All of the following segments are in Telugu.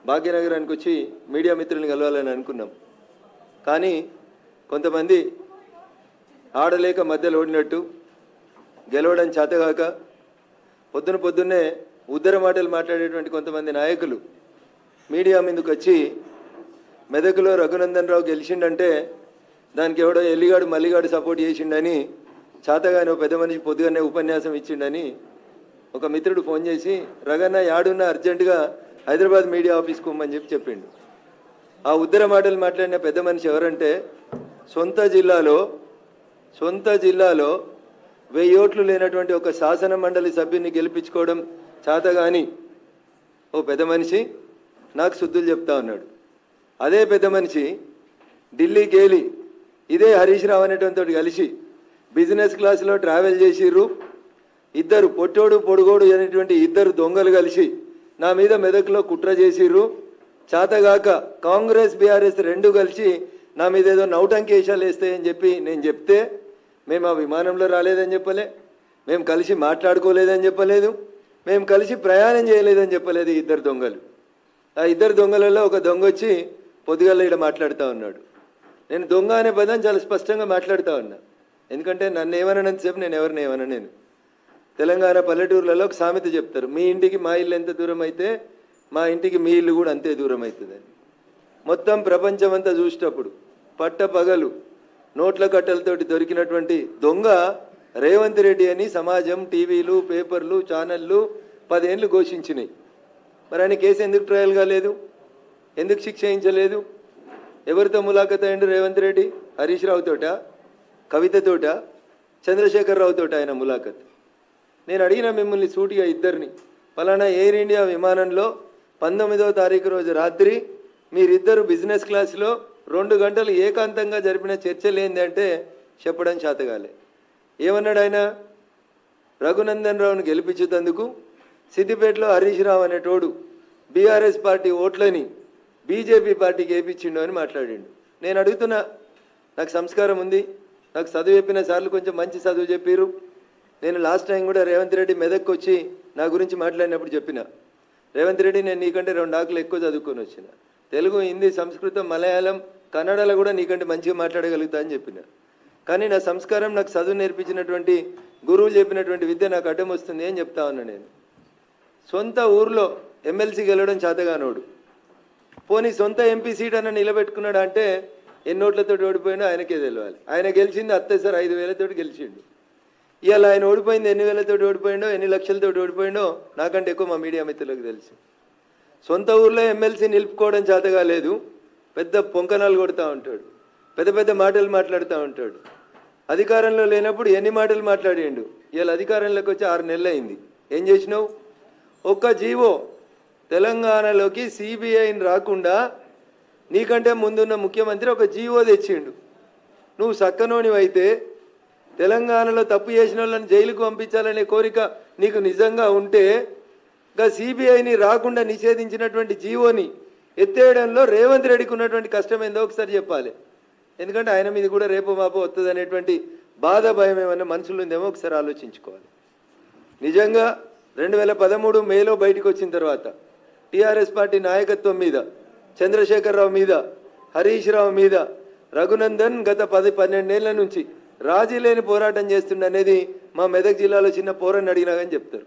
భాగ్యనగరానికి వచ్చి మీడియా మిత్రుల్ని కలవాలని అనుకున్నాం. కానీ కొంతమంది ఆడలేక మధ్యలో ఓడినట్టు గెలవడం చేతగాక పొద్దున్నే ఉద్దర మాటలు మాట్లాడేటువంటి కొంతమంది నాయకులు మీడియా ముందుకు వచ్చి మెదకులో రఘునందన్ రావు గెలిచిండంటే దానికి ఎవడో ఎల్లిగాడు మల్లిగాడు సపోర్ట్ చేసిండని, చేతగాని పెద్ద మనిషి పొద్దుగానే ఉపన్యాసం ఇచ్చిండని ఒక మిత్రుడు ఫోన్ చేసి రగన్న యాడున్న అర్జెంటుగా హైదరాబాద్ మీడియా ఆఫీస్కి పోమని చెప్పిండు. ఆ ఉద్దర మాటలు మాట్లాడిన పెద్ద మనిషి ఎవరంటే సొంత జిల్లాలో 1000 ఓట్లు లేనటువంటి ఒక శాసన మండలి సభ్యుని గెలిపించుకోవడం చేతగాని ఓ పెద్ద మనిషి నాకు శుద్ధులు చెప్తా ఉన్నాడు. అదే పెద్ద మనిషి ఢిల్లీకి వెళ్ళి ఇదే హరీష్ రావు అనేటువంటి కలిసి బిజినెస్ క్లాస్లో ట్రావెల్ చేసిర్రు. ఇద్దరు పొట్టోడు పొడుగోడు అనేటువంటి ఇద్దరు దొంగలు కలిసి నా మీద మెదక్లో కుట్ర చేసిర్రు. చేతగాక కాంగ్రెస్ బీఆర్ఎస్ రెండు కలిసి నా మీద ఏదో నౌటంకేశాలు వేస్తాయని చెప్పి నేను చెప్తే మేము ఆ విమానంలో రాలేదని చెప్పలే, మేము కలిసి మాట్లాడుకోలేదని చెప్పలేదు, మేము కలిసి ప్రయాణం చేయలేదని చెప్పలేదు ఇద్దరు దొంగలు. ఆ ఇద్దరు దొంగలలో ఒక దొంగ వచ్చి పొద్దుగాల ఇక్కడ మాట్లాడుతూ ఉన్నాడు. నేను దొంగ అనే పదం చాలా స్పష్టంగా మాట్లాడుతూ ఉన్నా. ఎందుకంటే నన్ను ఏమనంతసేపు నేను ఎవరిని ఏమన్నా. నేను తెలంగాణ పల్లెటూర్లలో ఒక సామెత చెప్తారు, మీ ఇంటికి మా ఇల్లు ఎంత దూరం అయితే మా ఇంటికి మీ ఇల్లు కూడా అంతే దూరం అవుతుందని. మొత్తం ప్రపంచం అంతా చూసేటప్పుడు పట్టపగలు నోట్ల కట్టలతోటి దొరికినటువంటి దొంగ రేవంత్ రెడ్డి అని సమాజం, టీవీలు, పేపర్లు, ఛానళ్ళు 10 ఏళ్ళు ఘోషించినాయి. మరి ఆయన కేసు ఎందుకు ట్రయల్ కాలేదు? ఎందుకు శిక్ష వేయించలేదు? ఎవరితో ములాఖత్ అయ్యిండు రేవంత్ రెడ్డి? హరీష్ రావుతోట, కవితతోట, చంద్రశేఖరరావుతోట ఆయన ములాఖత్. నేను అడిగిన మిమ్మల్ని సూటిగా ఇద్దరిని, పలానా ఎయిర్ ఇండియా విమానంలో 19వ తారీఖు రోజు రాత్రి మీరిద్దరు బిజినెస్ క్లాస్లో 2 గంటలు ఏకాంతంగా జరిపిన చర్చలు ఏంది అంటే చెప్పడం చేతగాలే. ఏమన్నాడు ఆయన? రఘునందన్ రావును గెలిపించేందుకు సిద్దిపేటలో హరీష్ రావు అనేటోడు బీఆర్ఎస్ పార్టీ ఓట్లని బీజేపీ పార్టీకి వేయించిండు అని మాట్లాడిండు. నేను అడుగుతున్నా, నాకు సంస్కారం ఉంది, నాకు చదువు చెప్పిన సార్లు కొంచెం మంచి చదువు చెప్పారు. నేను లాస్ట్ టైం కూడా రేవంత్ రెడ్డి మెదక్కి వచ్చి నా గురించి మాట్లాడినప్పుడు చెప్పిన, రేవంత్ రెడ్డి నేను నీకంటే 2 ఆకులు ఎక్కువ చదువుకొని వచ్చిన, తెలుగు, హిందీ, సంస్కృతం, మలయాళం, కన్నడలో కూడా నీకంటే మంచిగా మాట్లాడగలుగుతా అని చెప్పిన. కానీ నా సంస్కారం, నాకు చదువు నేర్పించినటువంటి గురువులు చెప్పినటువంటి విద్య నాకు అడ్డం వస్తుంది అని చెప్తా ఉన్నా. నేను సొంత ఊర్లో ఎమ్మెల్సీ గెలవడం చేతగానోడు, పోనీ సొంత ఎంపీ సీట్ అన్న నిలబెట్టుకున్నాడు అంటే ఎన్ని ఓట్లతో ఓడిపోయిండో ఆయనకే తెలియాలి. ఆయన గెలిచింది అత్తేసారి 5,000 గెలిచిండు. ఇవాళ ఆయన ఓడిపోయింది ఎన్ని వేలతో ఓడిపోయిండో, ఎన్ని లక్షలతో ఓడిపోయిండో నాకంటే ఎక్కువ మా మీడియా మిత్రులకు తెలుసు. సొంత ఊర్లో ఎమ్మెల్సీ నిలుపుకోవడం చేతగా లేదు, పెద్ద పొంకనాలు కొడుతూ ఉంటాడు, పెద్ద మాటలు మాట్లాడుతూ ఉంటాడు. అధికారంలో లేనప్పుడు ఎన్ని మాటలు మాట్లాడిండు. ఇవాళ అధికారంలోకి వచ్చి 6 నెలలు అయింది. ఏం చేసినావు? ఒక్క జీవో తెలంగాణలోకి సిబిఐని రాకుండా నీకంటే ముందున్న ముఖ్యమంత్రి ఒక జీవో తెచ్చిండు. నువ్వు సక్కనోనివైతే తెలంగాణలో తప్పు చేసిన వాళ్ళని జైలుకు పంపించాలనే కోరిక నీకు నిజంగా ఉంటే సిబిఐని రాకుండా నిషేధించినటువంటి జీవోని ఎత్తేయడంలో రేవంత్ రెడ్డికి ఉన్నటువంటి కష్టం ఏందో ఒకసారి చెప్పాలి. ఎందుకంటే ఆయన మీద కూడా రేపు మాపో వస్తుంది అనేటువంటి బాధ, భయం ఏమన్నా మనసులో ఉందేమో ఒకసారి ఆలోచించుకోవాలి. నిజంగా 2013 మేలో బయటకు వచ్చిన తర్వాత టీఆర్ఎస్ పార్టీ నాయకత్వం మీద, చంద్రశేఖరరావు మీద, హరీష్ రావు మీద రఘునందన్ గత 10-12 ఏళ్ల నుంచి రాజీ లేని పోరాటం చేస్తుండనేది మా మెదక్ జిల్లాలో చిన్న పోరాన్ని అడిగినా కానీ చెప్తారు.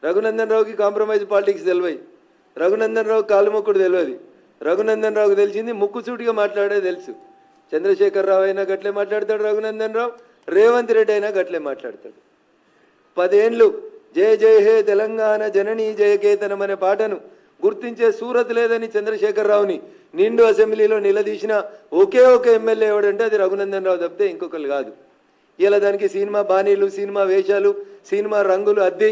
రఘునందన్ రావుకి కాంప్రమైజ్ పాలిటిక్స్ తెలివై, రఘునందన్ రావు కాలుమొక్కుడు తెలియదు. రఘునందన్ రావుకి తెలిసింది ముక్కుసూటిగా మాట్లాడేది తెలుసు. చంద్రశేఖరరావు అయినా గట్లే మాట్లాడతాడు రఘునందన్ రావు, రేవంత్ రెడ్డి అయినా గట్లే మాట్లాడతాడు. 10 ఏళ్ళు జయ జయ హే తెలంగాణ జననీ జయకేతనం అనే పాటను గుర్తించే సూరత్ లేదని చంద్రశేఖరరావుని నిండు అసెంబ్లీలో నిలదీసిన ఒకే ఒక ఎమ్మెల్యే ఎవడంటే అది రఘునందన్ రావు తప్పితే ఇంకొకరు కాదు. ఇలా దానికి సినిమా బాణీలు, సినిమా వేషాలు, సినిమా రంగులు అద్ది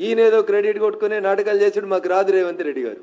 ఈయనేదో క్రెడిట్ కొట్టుకునే నాటకాలు చేసాడు. మాకు రాదు రేవంత్ రెడ్డి గారు.